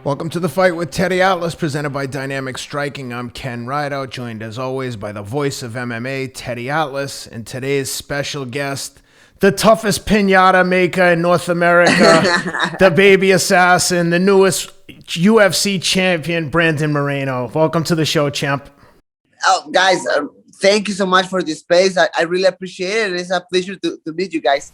Welcome to the Fight with Teddy Atlas, presented by Dynamic Striking. I'm Ken Rideout, joined as always by the voice of MMA, Teddy Atlas, and today's special guest, the toughest piñata maker in North America, the baby assassin, the newest UFC champion, Brandon Moreno. Welcome to the show, champ. Oh, guys, thank you so much for this space. I really appreciate it. It's a pleasure to meet you guys.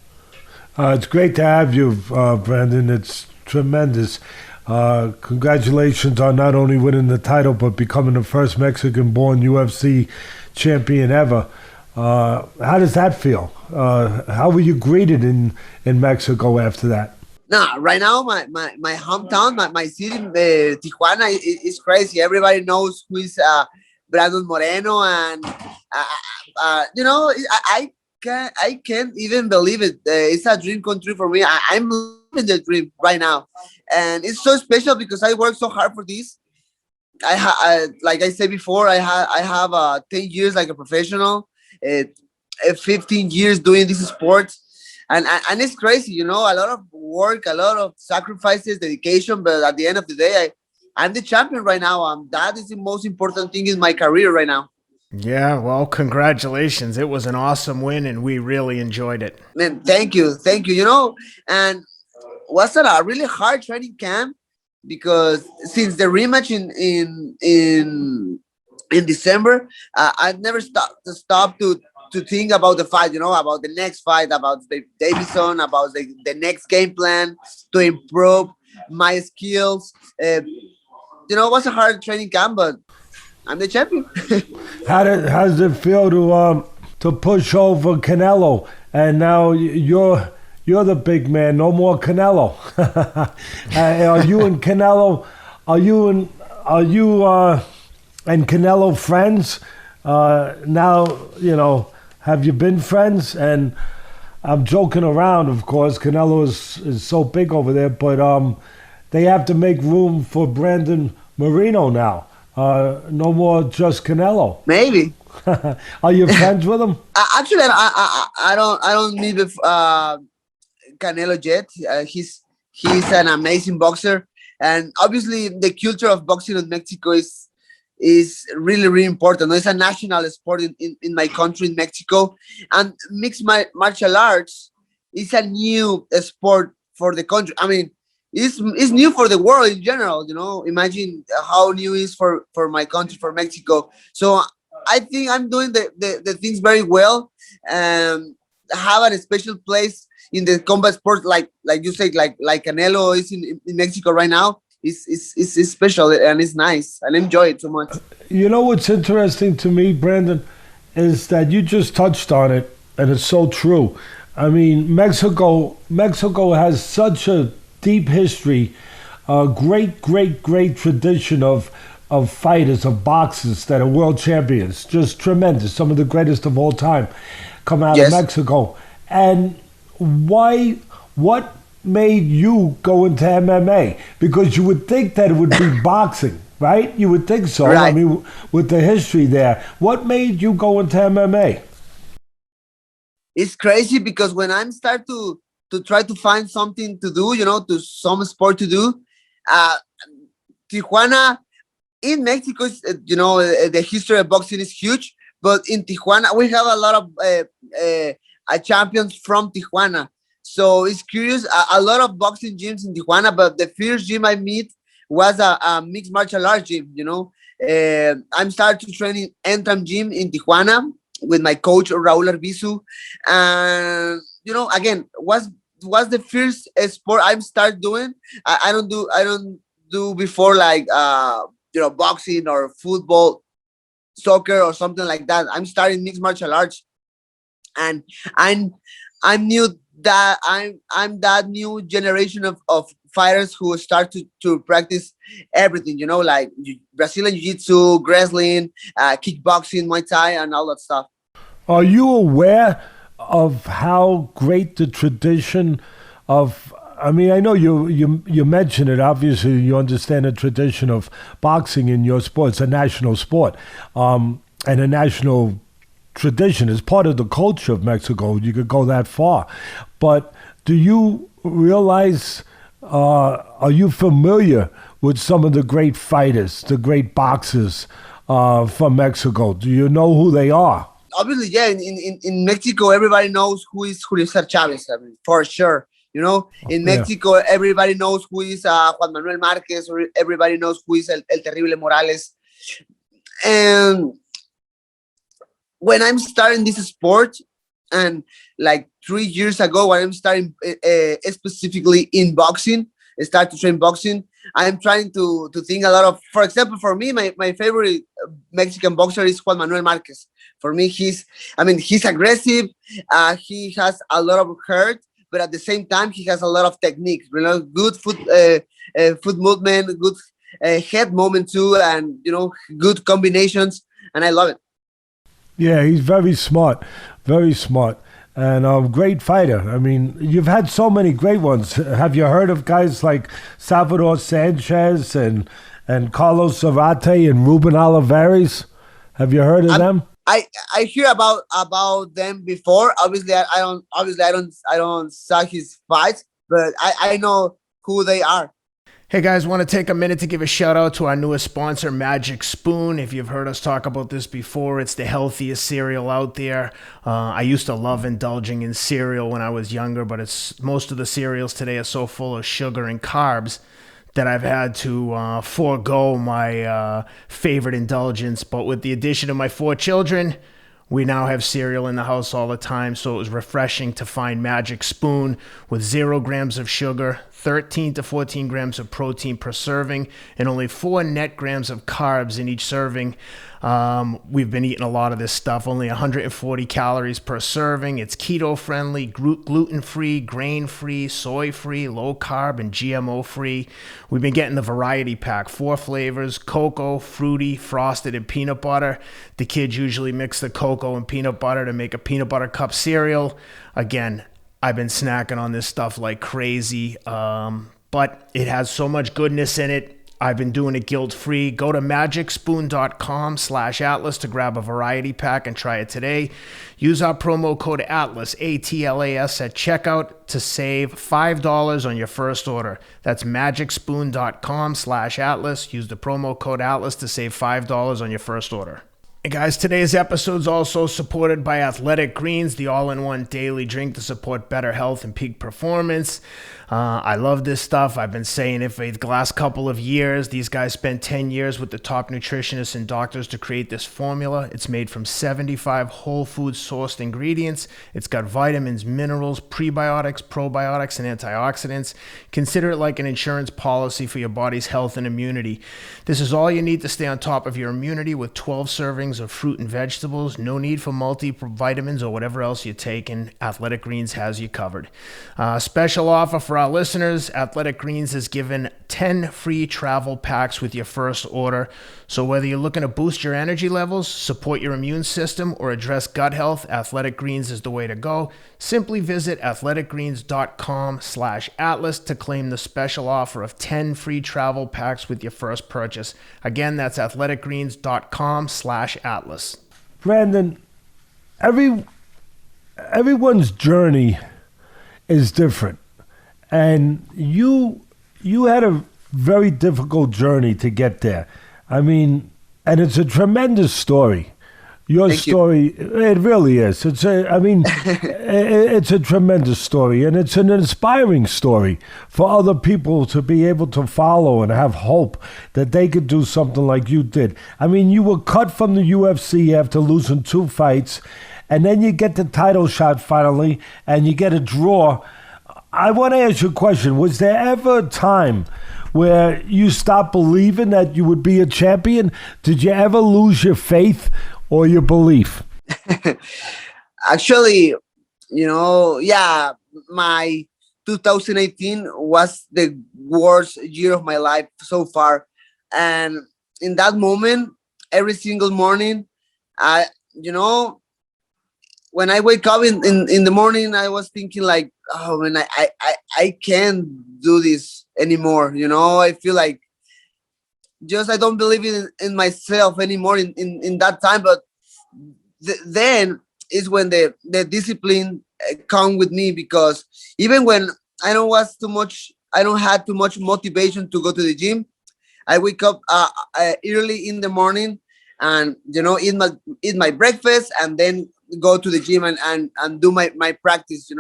It's great to have you, Brandon. It's tremendous. Congratulations on not only winning the title, but becoming the first Mexican-born UFC champion ever. How does that feel? How were you greeted in Mexico after that? Nah, right now, my hometown, my city, Tijuana, is crazy. Everybody knows who is Brandon Moreno, and I can't even believe it. It's a dream come true for me. I'm living the dream right now, and it's so special because I worked so hard for this. Like I said before, I have 10 years like a professional, 15 years doing this sport, and it's crazy. A lot of work, a lot of sacrifices, dedication. But at the end of the day, I'm the champion right now. That is the most important thing in my career right now. Yeah, well, congratulations. It was an awesome win, and we really enjoyed it. Man, thank you. And was it a really hard training camp because since the rematch in December, I've never stopped to think about the fight. About the next fight, about the Deiveson, about the next game plan to improve my skills. It was a hard training camp, but I'm the champion. How does it feel to push over Canelo, and now you're the big man? No more Canelo. Are you and Canelo? Are you and Canelo friends? Now have you been friends? And I'm joking around, of course. Canelo is so big over there, but they have to make room for Brandon Moreno now. No more just Canelo. Maybe. Are you friends with him? Actually, I don't meet with Canelo yet. He's an amazing boxer, and obviously the culture of boxing in Mexico is really, really important. It's a national sport in my country, in Mexico, and mixed martial arts is a new sport for the country. I mean, it's new for the world in general. Imagine how new it is for my country, for Mexico. So I think I'm doing the things very well, and have a special place in the combat sport, like you said, like Canelo is in Mexico right now. It's special, and it's nice, and I enjoy it so much. What's interesting to me, Brandon, is that you just touched on it, and it's so true. I mean, Mexico has such a deep history, great tradition of fighters, of boxers that are world champions, just tremendous. Some of the greatest of all time come out of Mexico. And what made you go into MMA? Because you would think that it would be boxing, right? You would think so. Right. I mean, with the history there. What made you go into MMA? It's crazy because when I start to try to find something to do, to some sport to do, Tijuana in Mexico is, the history of boxing is huge, but in Tijuana we have a lot of champions from Tijuana. So it's curious, a lot of boxing gyms in Tijuana, but the first gym I meet was a mixed martial arts gym. I'm started to train in Entram Gym in Tijuana with my coach Raul Arbizu, and again was the first sport I'm start doing. I don't do before like boxing or football, soccer or something like that. I'm starting mixed martial arts, and I'm new that I'm that new generation of fighters who start to practice everything, like Brazilian Jiu-Jitsu, wrestling, kickboxing, Muay Thai, and all that stuff. Are you aware of how great the tradition of, I mean, I know you mentioned it, obviously you understand the tradition of boxing in your sport. It's a national sport, and a national tradition. It's part of the culture of Mexico. You could go that far. But do you realize, are you familiar with some of the great fighters, the great boxers from Mexico. Do you know who they are? Obviously, yeah. In Mexico, everybody knows who is Julio Cesar Chavez. I mean, for sure. You know, in Yeah. Mexico, everybody knows who is Juan Manuel Marquez, or everybody knows who is El Terrible Morales. And when I'm starting this sport, and like 3 years ago, when I'm starting specifically in boxing, I start to train boxing. I'm trying to think a lot of, for example, for me, my favorite Mexican boxer is Juan Manuel Marquez. For me, he's aggressive. He has a lot of hurt, but at the same time, he has a lot of technique. You know, good foot movement, good head movement too, and good combinations. And I love it. Yeah, he's very smart, and a great fighter. I mean, you've had so many great ones. Have you heard of guys like Salvador Sanchez and Carlos Zarate and Ruben Olivares? Have you heard of them? I hear about them before. Obviously, I don't saw his fights, but I know who they are. Hey guys, want to take a minute to give a shout out to our newest sponsor, Magic Spoon. If you've heard us talk about this before, it's the healthiest cereal out there. I used to love indulging in cereal when I was younger, but most of the cereals today are so full of sugar and carbs that I've had to forego my favorite indulgence. But with the addition of my 4 children, we now have cereal in the house all the time, so it was refreshing to find Magic Spoon with 0 grams of sugar, 13 to 14 grams of protein per serving, and only 4 net grams of carbs in each serving. We've been eating a lot of this stuff, only 140 calories per serving. It's keto-friendly, gluten-free, grain-free, soy-free, low-carb, and GMO-free. We've been getting the variety pack, 4 flavors, cocoa, fruity, frosted, and peanut butter. The kids usually mix the cocoa and peanut butter to make a peanut butter cup cereal. Again, I've been snacking on this stuff like crazy, but it has so much goodness in it. I've been doing it guilt-free. Go to magicspoon.com/Atlas to grab a variety pack and try it today. Use our promo code ATLAS, ATLAS, at checkout to save $5 on your first order. That's magicspoon.com/Atlas. Use the promo code ATLAS to save $5 on your first order. Hey guys, today's episode is also supported by Athletic Greens, the all-in-one daily drink to support better health and peak performance. I love this stuff. I've been saying it for the last couple of years. These guys spent 10 years with the top nutritionists and doctors to create this formula. It's made from 75 whole food sourced ingredients. It's got vitamins, minerals, prebiotics, probiotics, and antioxidants. Consider it like an insurance policy for your body's health and immunity. This is all you need to stay on top of your immunity with 12 servings of fruit and vegetables. No need for multivitamins or whatever else you're taking. Athletic Greens has you covered. Special offer for our listeners, Athletic Greens has given 10 free travel packs with your first order. So whether you're looking to boost your energy levels, support your immune system, or address gut health, Athletic Greens is the way to go. Simply visit athleticgreens.com/Atlas to claim the special offer of 10 free travel packs with your first purchase. Again, that's athleticgreens.com/Atlas. Brandon, everyone's journey is different. And you had a very difficult journey to get there. I mean, and it's a tremendous story. Your story, it really is. It's a tremendous story, and it's an inspiring story for other people to be able to follow and have hope that they could do something like you did. I mean, you were cut from the UFC after losing 2 fights, and then you get the title shot finally, and you get a draw. I want to ask you a question. Was there ever a time where you stopped believing that you would be a champion? Did you ever lose your faith or your belief? Actually, my 2018 was the worst year of my life so far. And in that moment, every single morning, when I wake up in the morning, I was thinking like, oh man, I can't do this anymore. I feel like I don't believe in myself anymore in that time. But then is when the discipline come with me, because even when I don't have too much motivation to go to the gym, I wake up early in the morning, and eat my breakfast, and then go to the gym and do my practice.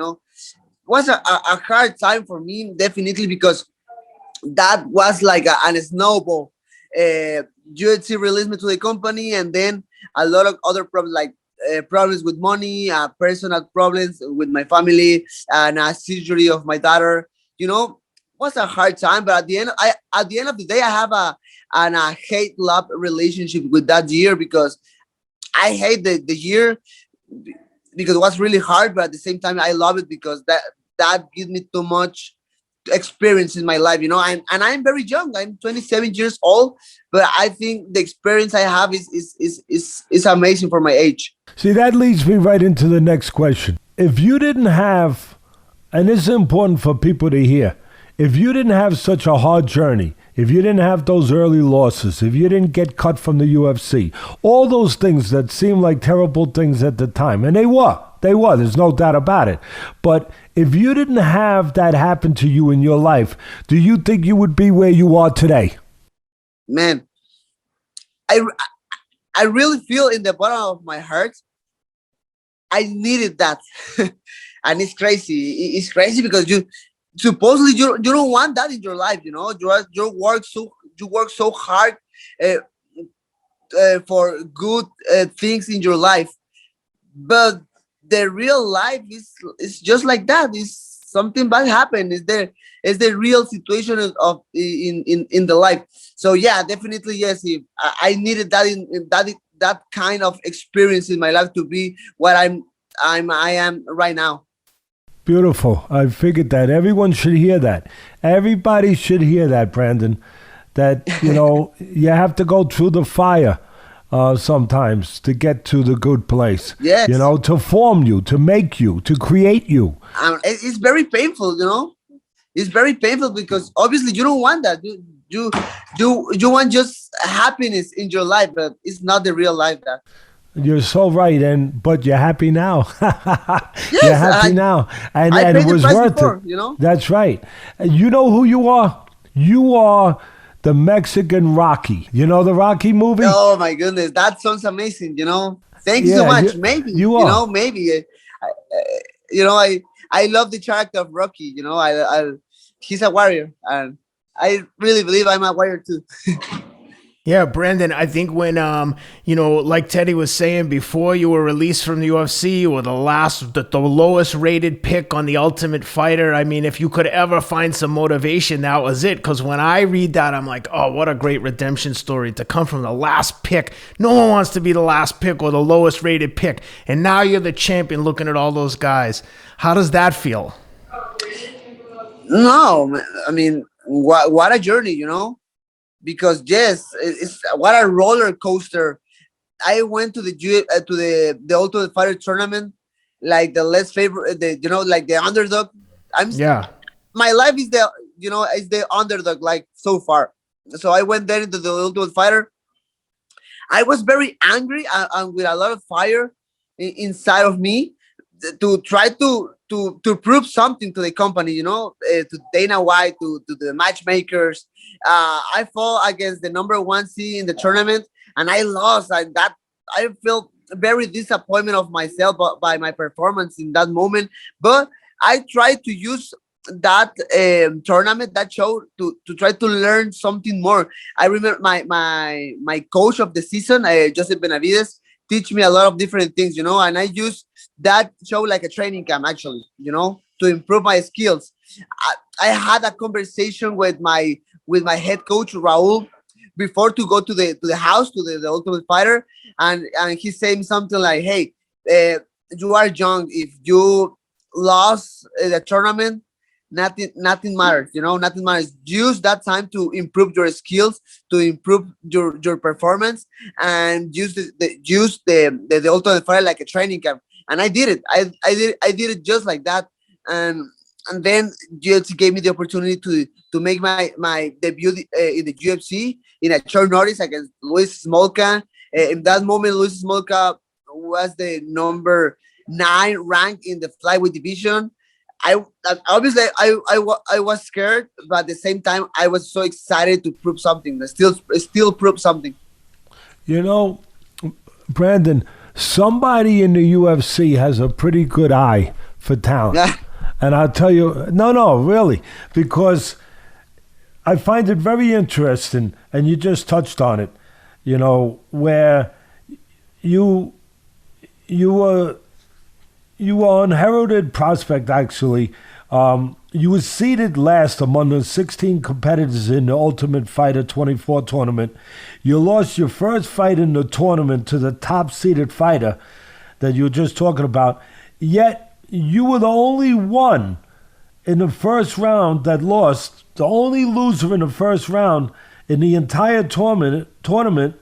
Was a hard time for me, definitely, because that was like an snowball. UFC released me to the company, and then a lot of other problems, like problems with money, personal problems with my family, and a surgery of my daughter. Was a hard time, but at the end of the day, I have a hate love relationship with that year, because I hate the year because it was really hard, but at the same time, I love it because that gives me too much experience in my life. And I'm very young. I'm 27 years old, but I think the experience I have is amazing for my age. See, that leads me right into the next question. If you didn't have, and this is important for people to hear, if you didn't have such a hard journey, if you didn't have those early losses, if you didn't get cut from the UFC, all those things that seem like terrible things at the time, and they were, there's no doubt about it. But if you didn't have that happen to you in your life, do you think you would be where you are today? Man, I really feel in the bottom of my heart, I needed that. And it's crazy. It's crazy because you don't want that in your life. You work so hard for good things in your life, but the real life is just like that. Is something bad happened? Is the real situation of in the life? So yeah, definitely yes. If I needed that in that kind of experience in my life to be what I am right now. Beautiful. I figured that everyone should hear that. Everybody should hear that, Brandon. That you have to go through the fire sometimes to get to the good place. Yes. To form you, to make you, to create you. It's very painful. It's very painful because obviously you don't want that. You want just happiness in your life, but it's not the real life. That you're so right, but you're happy now. Yes, you're happy now, and it was worth before, it. That's right. You know who you are? You are the Mexican Rocky. You know the Rocky movie? Oh my goodness, that sounds amazing. Thank you so much. Maybe you are. Maybe I love the character of Rocky. He's a warrior, and I really believe I'm a warrior too. Yeah, Brandon, I think when, like Teddy was saying, before you were released from the UFC, you were the lowest rated pick on the Ultimate Fighter. I mean, if you could ever find some motivation, that was it. Because when I read that, I'm like, oh, what a great redemption story to come from the last pick. No one wants to be the last pick or the lowest rated pick. And now you're the champion looking at all those guys. How does that feel? No, I mean, what a journey, because yes, it's what a roller coaster. I went to the Ultimate Fighter tournament, like the less favorite, like the underdog. My life is the underdog, like so far. So I went there into the Ultimate Fighter. I was very angry and with a lot of fire inside of me to try to prove something to the company, to Dana White, to the matchmakers. I fought against the number one seed in the tournament, and I lost. I felt very disappointed of myself by my performance in that moment. But I tried to use that tournament, that show, to try to learn something more. I remember my coach of the season, Joseph Benavides, teach me a lot of different things, and I use that show like a training camp, actually, to improve my skills. I had a conversation with my head coach Raul before to go to the house, to the Ultimate Fighter, and he's saying something like, "Hey, you are young. If you lost the tournament, nothing matters. Nothing matters. Use that time to improve your skills, to improve your performance, and use the Ultimate Fighter like a training camp." And I did it. I did it just like that. And then UFC gave me the opportunity to make my debut in the UFC in a short notice against Luis Smolka. In that moment, Luis Smolka was the number 9 rank in the flyweight division. obviously I was scared, but at the same time I was so excited to prove something. Still prove something. You know, Brandon, somebody in the UFC has a pretty good eye for talent. And I'll tell you, no, really, because I find it very interesting, and you just touched on it, you know, where you were an heralded prospect, actually. You were seeded last among the 16 competitors in the Ultimate Fighter 24 tournament. You lost your first fight in the tournament to the top-seeded fighter that you were just talking about, yet you were the only one in the first round that lost, the only loser in the first round in the entire tournament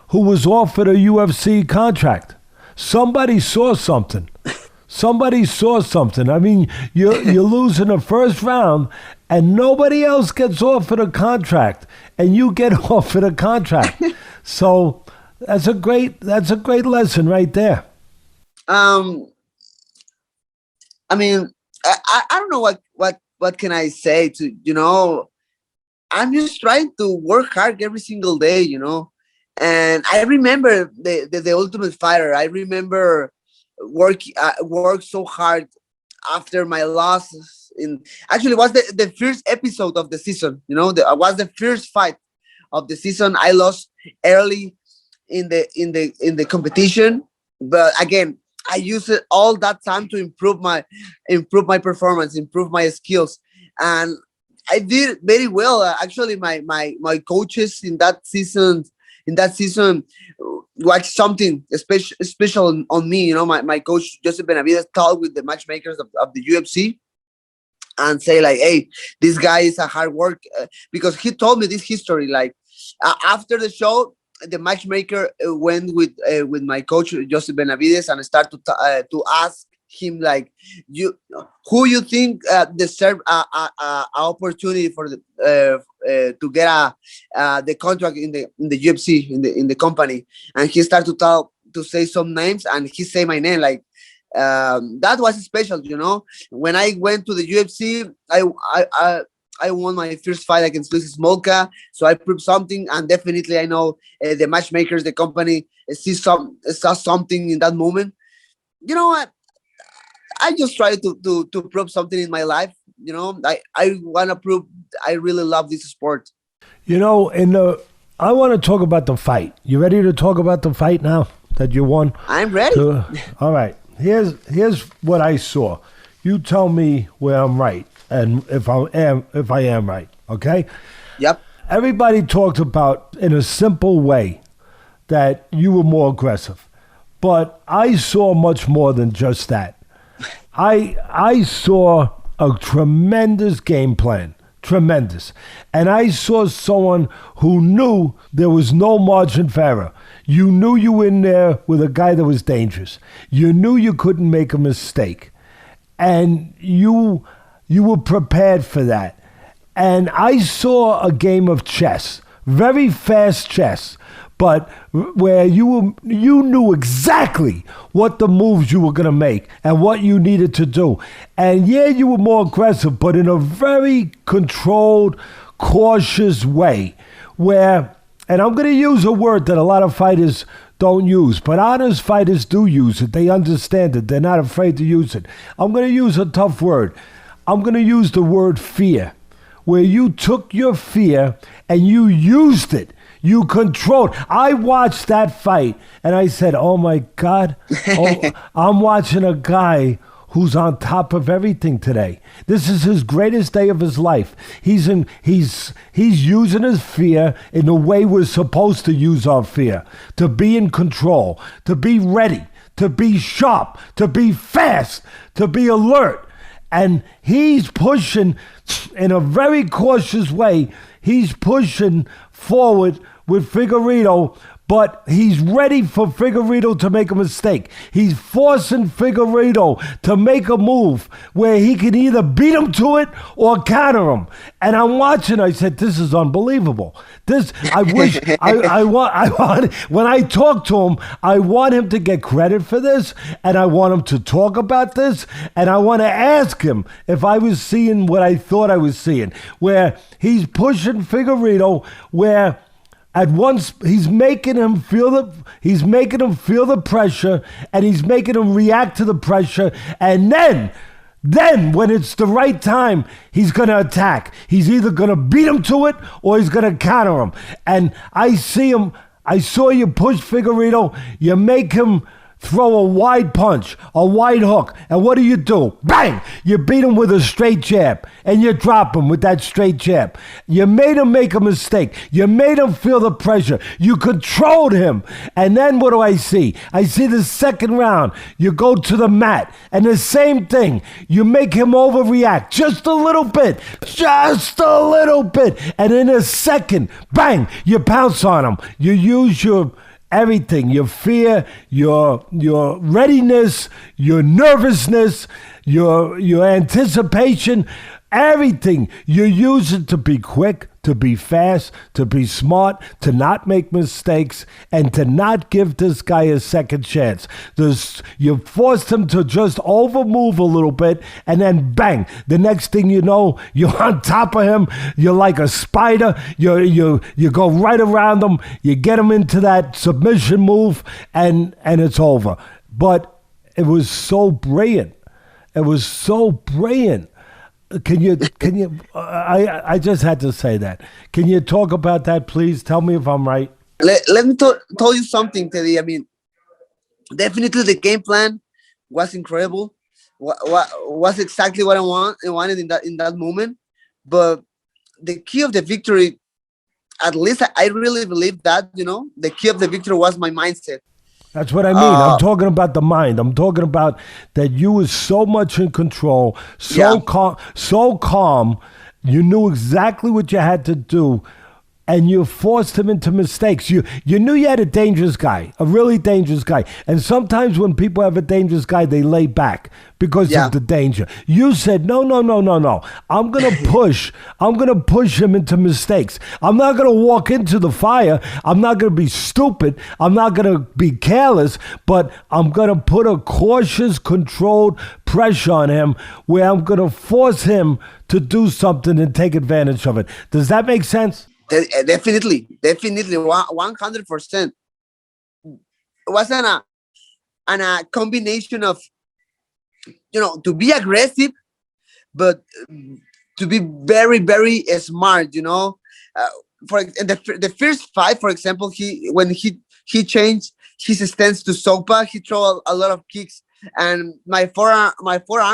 who was offered a UFC contract. Somebody saw something. Somebody saw something. I mean, you lose in the first round and nobody else gets offered a contract and you get offered a contract. So that's a great lesson right there. I mean, I don't know what can I say to, you know, I'm just trying to work hard every single day, you know. And I remember the Ultimate Fighter. I remember work so hard after my losses. Actually, it was the first episode of the season, you know. Was the first fight of the season. I lost early in the competition, but again, I used it all that time to improve my performance, improve my skills, and I did very well. Actually, my coaches in that season watched something special on me. You know, my coach Joseph Benavides talked with the matchmakers of the UFC and say like, "Hey, this guy is a hard work," because he told me this history. Like after the show, the matchmaker went with my coach Joseph Benavides and started to ask him like, who you think deserve a opportunity for to get the contract in the UFC in the company, and he started to say some names, and he say my name. Like that was special, you know. When I went to the UFC, I won my first fight against Luis Smolka, so I proved something, and definitely I know the matchmakers, the company saw something in that moment. You know what? I just try to prove something in my life. You know, I want to prove I really love this sport. You know, I want to talk about the fight. You ready to talk about the fight now that you won? I'm ready. All right. Here's what I saw. You tell me where I'm right and if I am right. Okay? Yep. Everybody talked about in a simple way that you were more aggressive, but I saw much more than just that. I saw a tremendous game plan. Tremendous. And I saw someone who knew there was no margin for error. You knew you were in there with a guy that was dangerous. You knew you couldn't make a mistake. And you were prepared for that. And I saw a game of chess, very fast chess, but where you knew exactly what the moves you were going to make and what you needed to do. And yeah, you were more aggressive, but in a very controlled, cautious way where, and I'm going to use a word that a lot of fighters don't use, but honest fighters do use it. They understand it. They're not afraid to use it. I'm going to use a tough word. I'm going to use the word fear, where you took your fear and you used it. You controlled. I watched that fight and I said, oh my God, I'm watching a guy who's on top of everything today. This is his greatest day of his life. He's using his fear in the way we're supposed to use our fear, to be in control, to be ready, to be sharp, to be fast, to be alert. And he's pushing in a very cautious way. He's pushing forward with Figueiredo, but he's ready for Figueiredo to make a mistake. He's forcing Figueiredo to make a move where he can either beat him to it or counter him. And I'm watching, I said, this is unbelievable. I wish, I want, when I talk to him, I want him to get credit for this, and I want him to talk about this, and I want to ask him if I was seeing what I thought I was seeing, where he's pushing Figueiredo, where at once he's making him feel the pressure, and he's making him react to the pressure, and then when it's the right time, he's going to attack. He's either going to beat him to it or he's going to counter him. And I saw you push Figueiredo, you make him throw a wide punch, a wide hook, and what do? Bang! You beat him with a straight jab, and you drop him with that straight jab. You made him make a mistake. You made him feel the pressure. You controlled him. And then what do I see? I see the second round. You go to the mat, and the same thing. You make him overreact just a little bit. And in a second, bang! You pounce on him. You use your everything, your fear, your readiness, your nervousness, your anticipation, everything. You use it to be quick, to be fast, to be smart, to not make mistakes, and to not give this guy a second chance. You forced him to just overmove a little bit, and then bang, the next thing you know, you're on top of him. You're like a spider. You go right around him. You get him into that submission move, and it's over. But it was so brilliant. It was so brilliant. Can you? I just had to say that. Can you talk about that, please? Tell me if I'm right. Let me tell you something, Teddy. I mean, definitely the game plan was incredible. Was exactly what I wanted in that moment. But the key of the victory, at least I really believe that, the key of the victory was my mindset. That's what I mean. I'm talking about the mind. I'm talking about that you were so much in control, so calm. You knew exactly what you had to do, and you forced him into mistakes. You knew you had a dangerous guy, a really dangerous guy. And sometimes when people have a dangerous guy, they lay back because of the danger. You said, no. I'm going to push. I'm going to push him into mistakes. I'm not going to walk into the fire. I'm not going to be stupid. I'm not going to be careless, but I'm going to put a cautious, controlled pressure on him where I'm going to force him to do something and take advantage of it. Does that make sense? Definitely, 100%. It was a combination of, to be aggressive, but to be very, very smart. For the first fight, for example, when he changed his stance to sopa, he threw a lot of kicks, and my forearm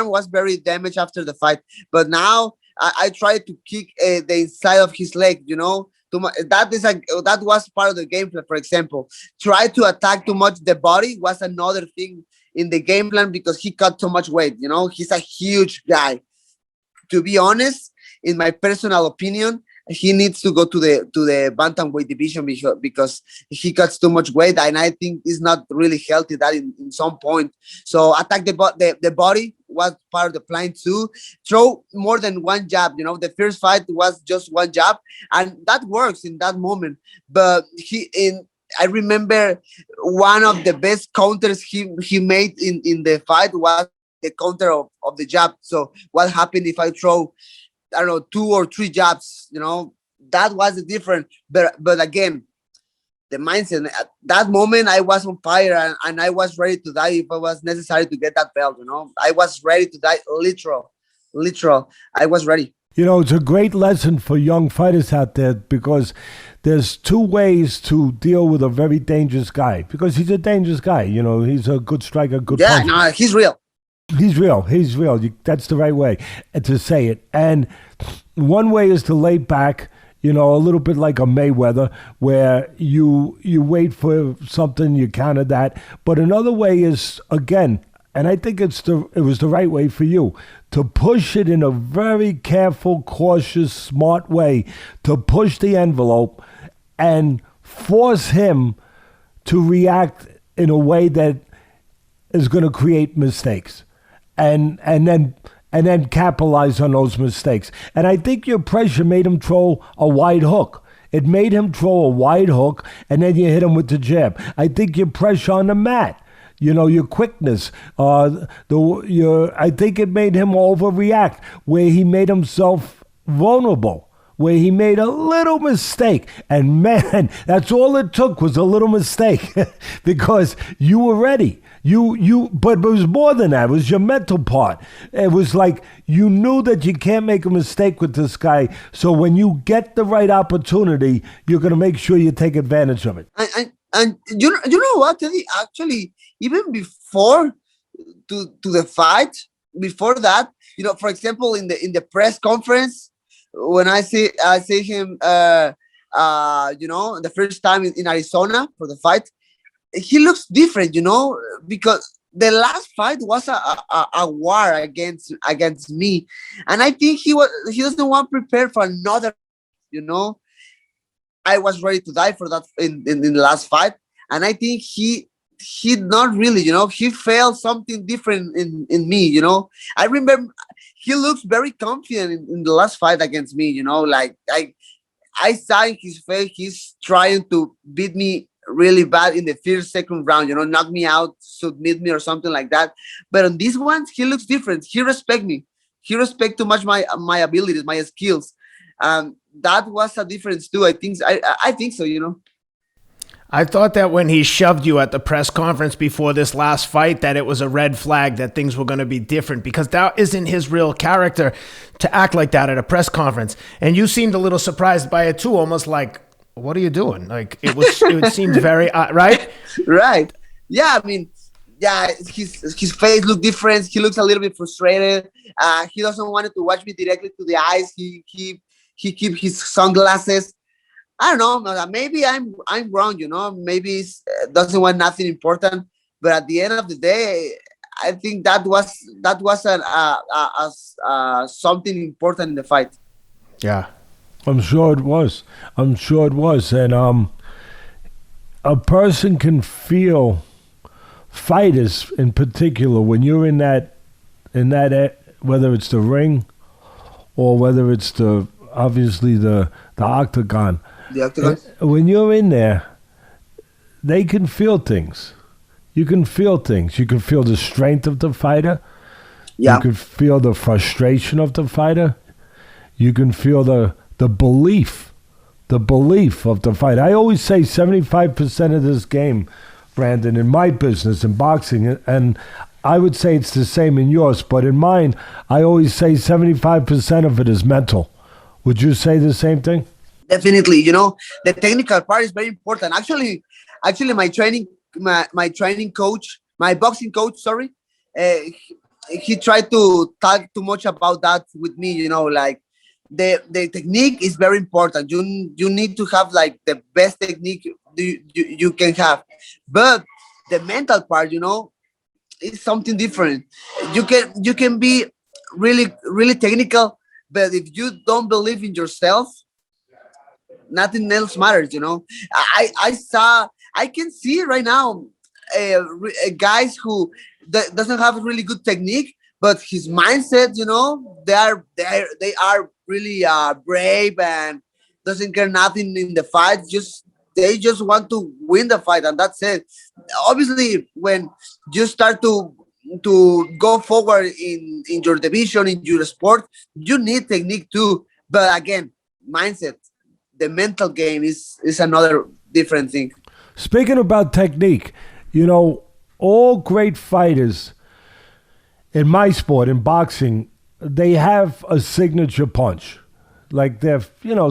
was very damaged after the fight. But now I tried to kick the inside of his leg, that was part of the game plan. For example, try to attack too much the body was another thing in the game plan because he cut too much weight. He's a huge guy. To be honest, in my personal opinion, he needs to go to the bantamweight division because he cuts too much weight, and I think it's not really healthy that in some point. So attack the body was part of the plan too. Throw more than one jab. The first fight was just one jab, and that works in that moment. But I remember one of the best counters he made in the fight was the counter of the jab. So what happened if I throw, I don't know, 2 or 3 jabs, that was the difference. But again, the mindset, at that moment, I was on fire and I was ready to die if it was necessary to get that belt, I was ready to die, literal. I was ready. It's a great lesson for young fighters out there because there's 2 ways to deal with a very dangerous guy because he's a dangerous guy. He's a good striker, good puncher. Yeah, no, he's real. He's real. That's the right way to say it. And one way is to lay back, a little bit like a Mayweather, where you wait for something, you counter that. But another way is, again, and I think it was the right way for you, to push it in a very careful, cautious, smart way, to push the envelope and force him to react in a way that is going to create mistakes, and then capitalize on those mistakes. And I think your pressure made him throw a wide hook. It made him throw a wide hook, and then you hit him with the jab. I think your pressure on the mat, your quickness, I think it made him overreact, where he made himself vulnerable, where he made a little mistake. And man, that's all it took was a little mistake because you were ready. But it was more than that. It was your mental part. It was like you knew that you can't make a mistake with this guy. So when you get the right opportunity, you're going to make sure you take advantage of it. And you know what, Teddy? Actually, even before to the fight, before that, for example, in the press conference, when I see him, the first time in Arizona for the fight, he looks different, because the last fight was a war against me, and I think he doesn't want to prepare for another. I was ready to die for that in the last fight, and I think he not really, he felt something different in me. I remember he looks very confident in the last fight against me. Like I saw in his face he's trying to beat me really bad in the first, second round, knock me out, submit me or something like that. But on these ones, he looks different. He respect me. He respect too much my abilities, my skills. That was a difference too. I think so. I thought that when he shoved you at the press conference before this last fight, that it was a red flag that things were going to be different, because that isn't his real character to act like that at a press conference. And you seemed a little surprised by it too, almost like, what are you doing? Like it seemed very right. Right. Yeah. I mean, yeah. His face looked different. He looks a little bit frustrated. He doesn't want to watch me directly to the eyes. He keep his sunglasses. I don't know. Maybe I'm wrong. Maybe he doesn't want nothing important. But at the end of the day, I think that was something important in the fight. Yeah. I'm sure it was. And a person can feel, fighters in particular, when you're in that whether it's the ring or whether it's obviously the octagon. The octagon. When you're in there, they can feel things. You can feel things. You can feel the strength of the fighter. Yeah. You can feel the frustration of the fighter. You can feel the belief of the fight. I always say 75% of this game, Brandon, in my business, in boxing, and I would say it's the same in yours, but in mine, I always say 75% of it is mental. Would you say the same thing? Definitely. The technical part is very important. Actually, my training coach, my boxing coach, sorry, he tried to talk too much about that with me. Like, the technique is very important. You need to have like the best technique you can have, but the mental part, is something different. You can be really, really technical, but if you don't believe in yourself, nothing else matters. I can see right now guys who doesn't have a really good technique, but his mindset, they are really brave and doesn't care nothing in the fight. They just want to win the fight, and that's it. Obviously, when you start to go forward in your division, in your sport, you need technique too. But again, mindset, the mental game is another different thing. Speaking about technique, all great fighters in my sport, in boxing, they have a signature punch. Like they're,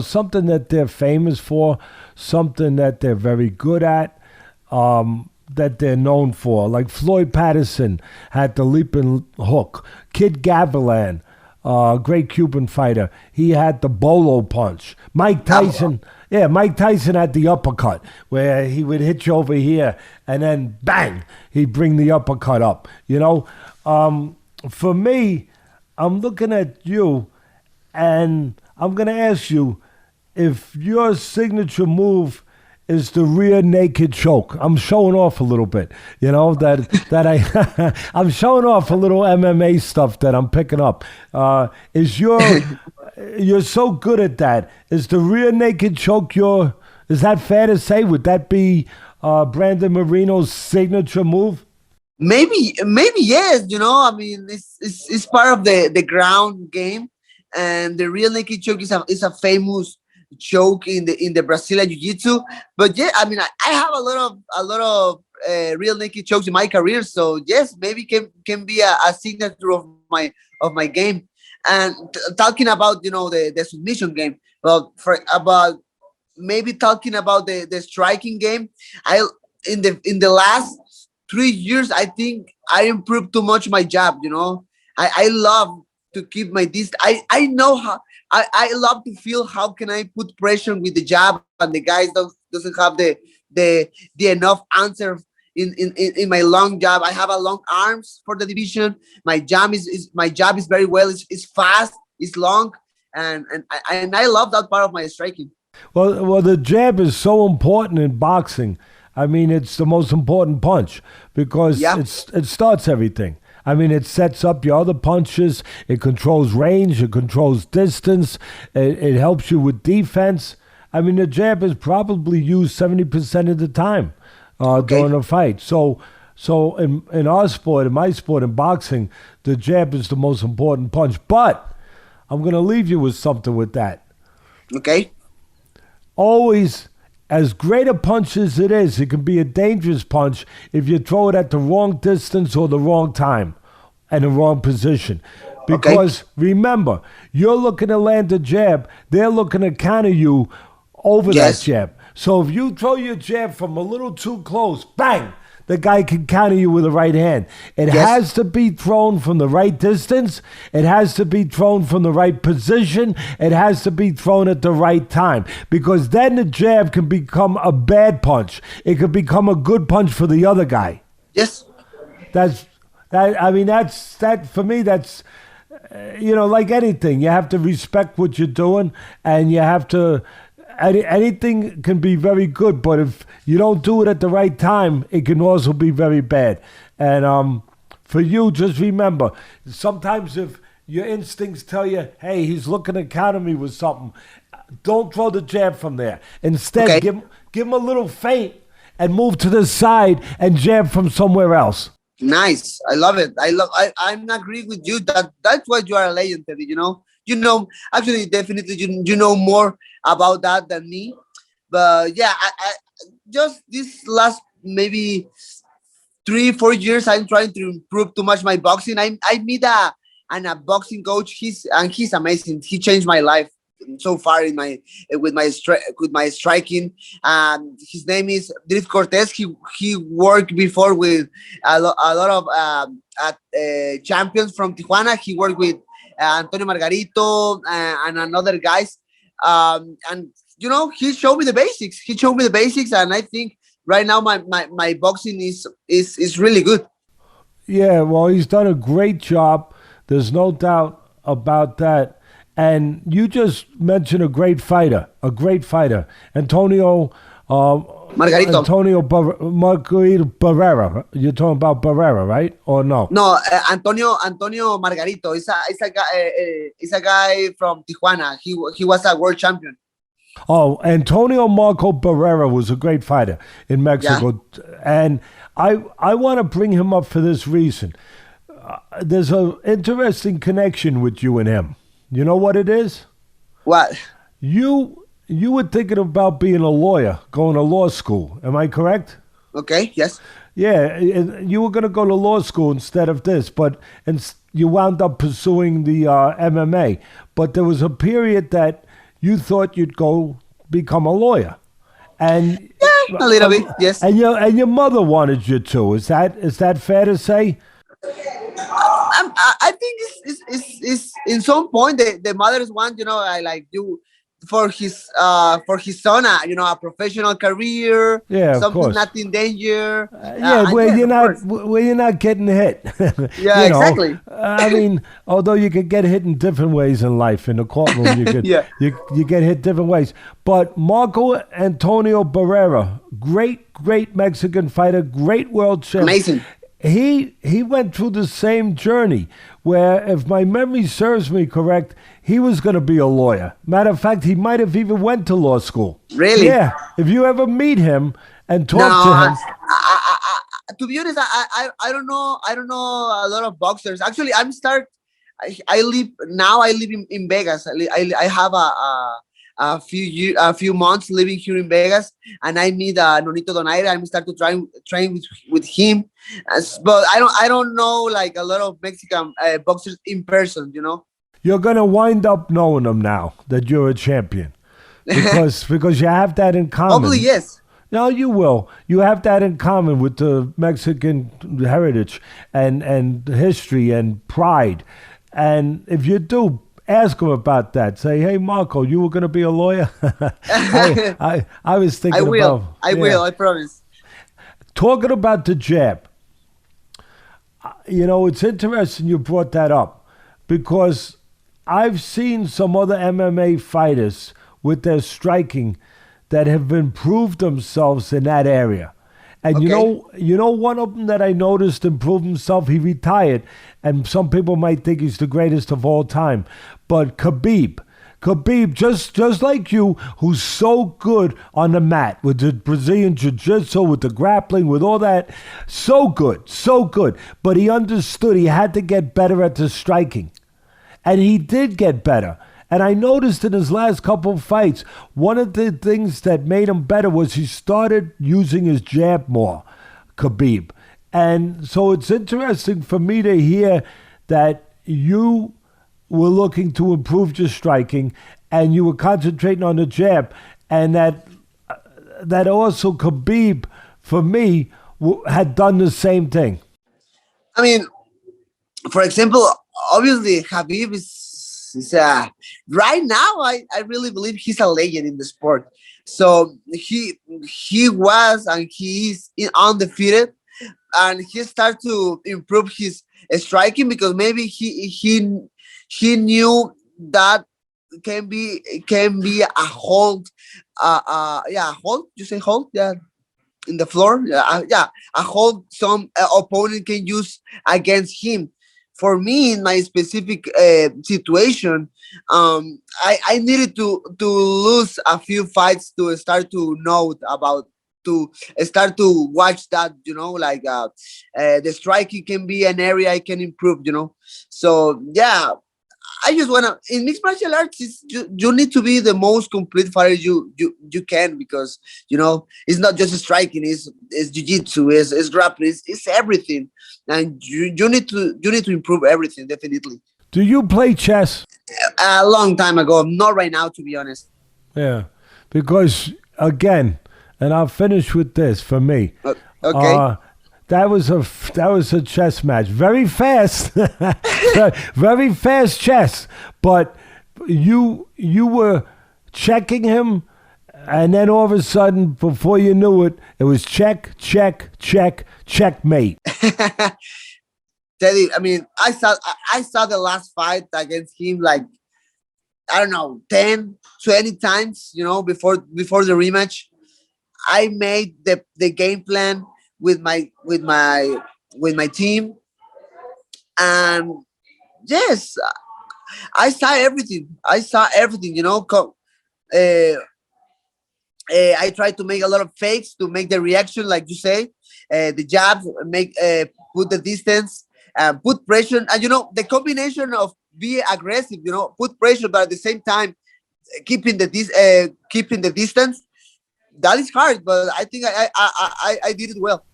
something that they're famous for, something that they're very good at, that they're known for. Like Floyd Patterson had the leaping hook. Kid Gavilan, great Cuban fighter, he had the bolo punch. Mike Tyson had the uppercut, where he would hit you over here and then bang, he'd bring the uppercut up. For me, I'm looking at you and I'm going to ask you if your signature move is the rear naked choke. I'm showing off a little bit, I'm showing off a little MMA stuff that I'm picking up. You're so good at that. Is the rear naked choke is that fair to say? Would that be Brandon Moreno's signature move? Maybe yes. I mean, it's part of the ground game, and the real naked choke is a famous choke in the Brazilian Jiu-Jitsu. But yeah, I mean, I have a lot of real naked chokes in my career. So yes, maybe can be a signature of my game. And talking about the submission game, well, maybe talking about the striking game, in the last 3 years, I think I improved too much my jab. I love to keep my distance. I know how. I love to feel how can I put pressure with the jab, and the guys doesn't have the enough answer in my long jab. I have a long arms for the division. My jab is very well. It's fast. It's long, and I love that part of my striking. Well, the jab is so important in boxing. I mean, it's the most important punch because it starts everything. I mean, it sets up your other punches. It controls range. It controls distance. It helps you with defense. I mean, the jab is probably used 70% of the time during a fight. So in our sport, in my sport, in boxing, the jab is the most important punch. But I'm going to leave you with something with that. Okay. Always, as great a punch as it is, it can be a dangerous punch if you throw it at the wrong distance or the wrong time and the wrong position. Because remember, you're looking to land a jab, they're looking to counter you over that jab. So if you throw your jab from a little too close, bang, the guy can counter you with a right hand. It has to be thrown from the right distance. It has to be thrown from the right position. It has to be thrown at the right time. Because then the jab can become a bad punch. It could become a good punch for the other guy. Yes. That for me, that's, like anything. You have to respect what you're doing, and you have to... Anything can be very good, but if you don't do it at the right time, it can also be very bad. And for you, just remember, sometimes if your instincts tell you, hey, he's looking to counter me with something, don't throw the jab from there. Instead, give him a little feint and move to the side and jab from somewhere else. Nice. I love it. I'm agreeing with you. That's why you are a legend, Teddy, actually, definitely, you know more about that than me. But yeah, I just this last maybe 3-4 years, I'm trying to improve too much my boxing. I meet a boxing coach. He's amazing. He changed my life so far with my striking. His name is Drift Cortez. He worked before with a lot of champions from Tijuana. He worked with Antonio Margarito and another guys, and he showed me the basics. And I think right now my boxing is really good. Yeah, well, he's done a great job. There's no doubt about that. And you just mentioned a great fighter, Antonio Margarito. Margarito Barrera. You're talking about Barrera, right? Or no? No, Antonio Margarito. It's a guy from Tijuana. He was a world champion. Oh, Antonio Marco Barrera was a great fighter in Mexico. Yeah. And I want to bring him up for this reason. There's an interesting connection with you and him. You know what it is? What? You were thinking about being a lawyer, going to law school. Am I correct? Okay, yes. Yeah, you were going to go to law school instead of this, but you wound up pursuing the MMA. But there was a period that you thought you'd go become a lawyer. And a little bit, yes. And your mother wanted you to. Is that fair to say? I think it's in some point the mothers want, I like you. for his son, a professional career, Yeah, of something course. not in danger. Yeah, And where yes, you're of not course. where you're not getting hit. Yeah, You know, exactly. I mean, although you could get hit in different ways in life, in the courtroom, you could Yeah. you get hit different ways. But Marco Antonio Barrera, great Mexican fighter, great world champ. Amazing. He went through the same journey where, if my memory serves me correct, he was going to be a lawyer. Matter of fact, he might have even went to law school. Really? Yeah. If you ever meet him and No, talk to him, to be honest, I don't know. I don't know a lot of boxers. Actually, I live in Vegas. I have a few months living here in Vegas, and I meet Nonito Donaire. I'm start to train with him, but I don't know like a lot of Mexican boxers in person. you're going to wind up knowing him now that you're a champion. Because you have that in common. Hopefully, yes. No, you will. You have that in common with the Mexican heritage and history and pride. And if you do, ask him about that. Say, hey, Marco, you were going to be a lawyer? I was thinking I will. about... I yeah. will. I promise. Talking about the jab, it's interesting you brought that up because I've seen some other MMA fighters with their striking that have improved themselves in that area. And Okay. one of them that I noticed improved himself, he retired, and some people might think he's the greatest of all time. But Khabib, just like you, who's so good on the mat with the Brazilian Jiu-Jitsu, with the grappling, with all that, so good. But he understood he had to get better at the striking. And he did get better. And I noticed in his last couple of fights, one of the things that made him better was he started using his jab more, Khabib. And so it's interesting for me to hear that you were looking to improve your striking and you were concentrating on the jab, and that also Khabib, for me, had done the same thing. I mean, for example, obviously Habib is right now. I really believe he's a legend in the sport. So he was and he is undefeated, and he started to improve his striking because maybe he knew that can be a hold. Yeah, hold. You say hold? Yeah, in the floor. Yeah, a hold some opponent can use against him. For me, in my specific situation, I needed to lose a few fights to start to know about, to start to watch that, like the striking can be an area I can improve. So yeah, I just wanna, in mixed martial arts, you need to be the most complete fighter you can, because it's not just striking, it's jiu-jitsu, it's grappling, it's everything, and you need to improve everything, definitely. Do you play chess? A long time ago, not right now, to be honest. Yeah, because again, and I'll finish with this for me. Okay. That was a chess match. Very fast, very fast chess. But you were checking him, and then all of a sudden, before you knew it, it was check, checkmate. Teddy, I mean, I saw the last fight against him, like, I don't know, 10, 20 times, before the rematch. I made the game plan with my team, and yes, I saw everything. I tried to make a lot of fakes to make the reaction, like you say, the jabs, put the distance, put pressure, and the combination of be aggressive, put pressure, but at the same time keeping the distance. That is hard, but I think I did it well.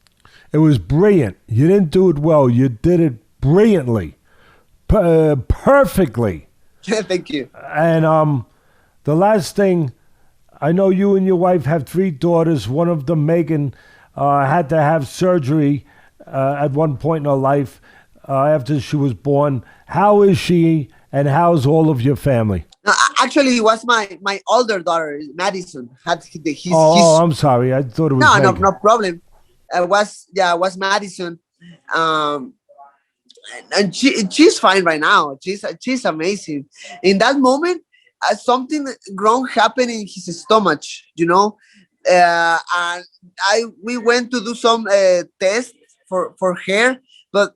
It was brilliant. You didn't do it well. You did it brilliantly, perfectly. Thank you. And the last thing, I know you and your wife have 3 daughters. One of them, Megan, had to have surgery at one point in her life after she was born. How is she, and how's all of your family? Actually, it was my older daughter, Madison. Had his I'm sorry. I thought it was no problem. It was Madison. Um, and she's fine right now. She's amazing. In that moment, something wrong happened in his stomach. You know, and we went to do some tests for her, but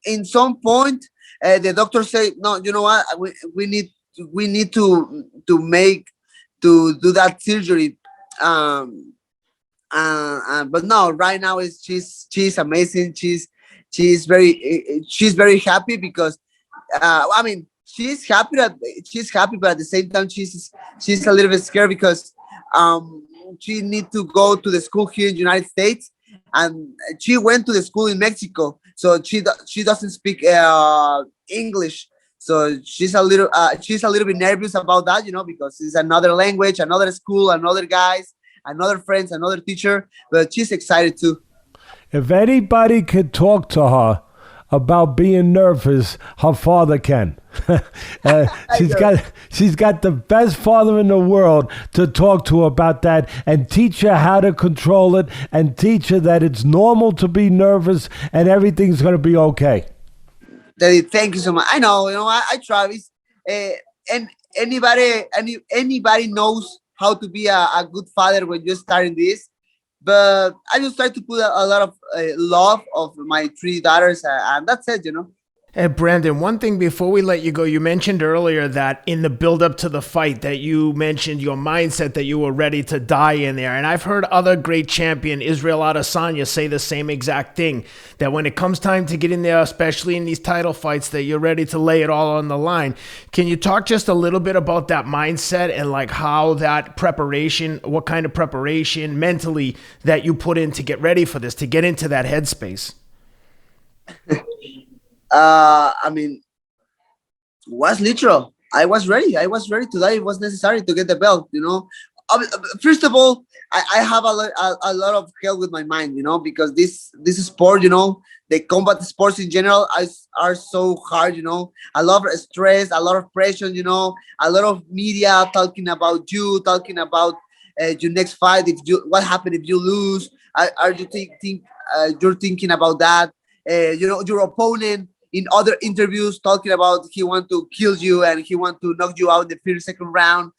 in some point, the doctor said, "No, you know what? We need to do that surgery." Um, but no, right now she's amazing. She's very happy because I mean she's happy, but at the same time she's a little bit scared because she need to go to the school here in the United States, and she went to the school in Mexico, so she doesn't speak English. So she's a little bit nervous about that, you know, because it's another language, another school, another guys, another friends, another teacher. But she's excited too. If anybody could talk to her about being nervous, her father can. She's got the best father in the world to talk to her about that and teach her how to control it and teach her that it's normal to be nervous and everything's going to be okay. Daddy, thank you so much. I know, you know, I try. And anybody knows how to be a good father when you're starting this. But I just try to put a lot of love of my three daughters, and that's it, you know. Hey, Brandon, one thing before we let you go, you mentioned earlier that in the build-up to the fight that you mentioned your mindset that you were ready to die in there. And I've heard other great champion, Israel Adesanya, say the same exact thing, that when it comes time to get in there, especially in these title fights, that you're ready to lay it all on the line. Can you talk just a little bit about that mindset and like how that preparation, what kind of preparation mentally that you put in to get ready for this, to get into that headspace? I mean, was literal. I was ready. I was ready to die. It was necessary to get the belt, you know. First of all, I have a lot of help with my mind, you know, because this sport, you know, the combat sports in general are so hard, you know. A lot of stress, a lot of pressure, you know, a lot of media talking about you, talking about your next fight. What happened if you lose? Are you you're thinking about that? You know, your opponent in other interviews talking about he want to kill you and he want to knock you out in the first, second round.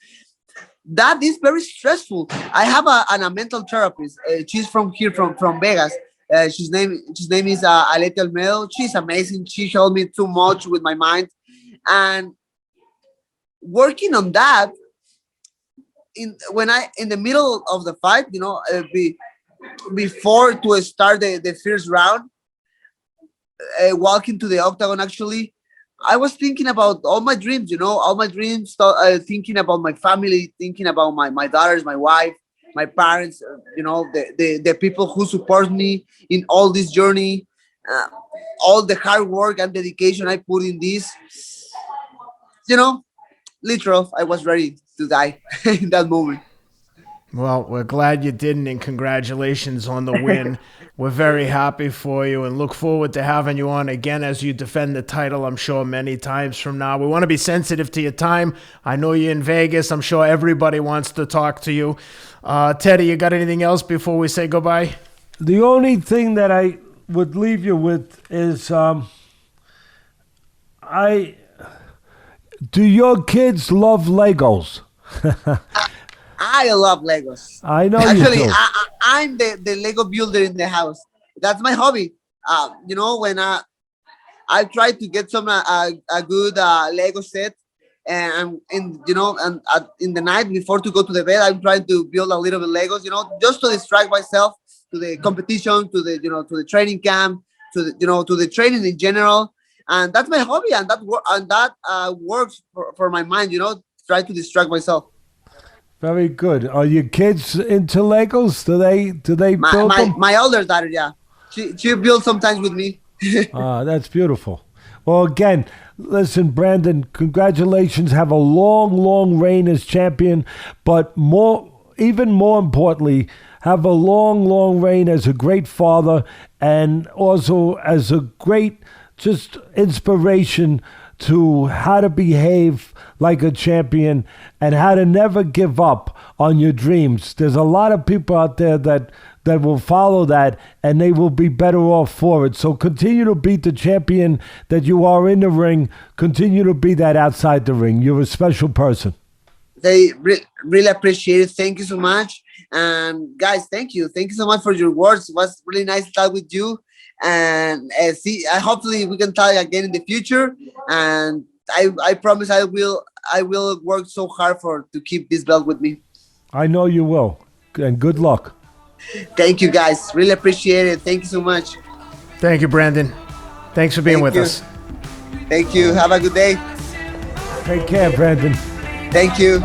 That is very stressful. I have a mental therapist. She's from here, from Vegas. His name is Aleti Almedo. She's amazing. She helped me too much with my mind, and working on that. In the middle of the fight, you know, before to start the first round. Walking to the octagon, actually, I was thinking about all my dreams, you know, thinking about my family, thinking about my daughters, my wife, my parents, you know, the people who support me in all this journey, all the hard work and dedication I put in this, you know, literal, I was ready to die in that moment. Well, we're glad you didn't, and congratulations on the win. We're very happy for you and look forward to having you on again as you defend the title, I'm sure, many times from now. We want to be sensitive to your time. I know you're in Vegas. I'm sure everybody wants to talk to you. Teddy, you got anything else before we say goodbye? The only thing that I would leave you with is do your kids love Legos? I love Legos. I know. Actually, you do. I'm the Lego builder in the house. That's my hobby. You know, when I try to get some a good Lego set, and in you know, and in the night before to go to the bed, I'm trying to build a little bit Legos. You know, just to distract myself to the competition, to the training camp, to the training in general. And that's my hobby, and that works for my mind. You know, try to distract myself. Very good. Are your kids into Legos? Do they build them? My older daughter, yeah, she builds sometimes with me. That's beautiful. Well, again, listen, Brandon, congratulations. Have a long, long reign as champion, but even more importantly, have a long, long reign as a great father and also as a great just inspiration to how to behave like a champion and how to never give up on your dreams. There's a lot of people out there that will follow that, and they will be better off for it. So continue to be the champion that you are in the ring. Continue to be that outside the ring. You're a special person. They really appreciate it. Thank you so much. And guys, thank you. Thank you so much for your words. It was really nice to talk with you. And hopefully we can talk again in the future. And I promise I will work so hard to keep this belt with me. I know you will. And good luck. Thank you, guys. Really appreciate it. Thank you so much. Thank you, Brandon. Thanks for being with us. Thank you. Have a good day. Take care, Brandon. Thank you.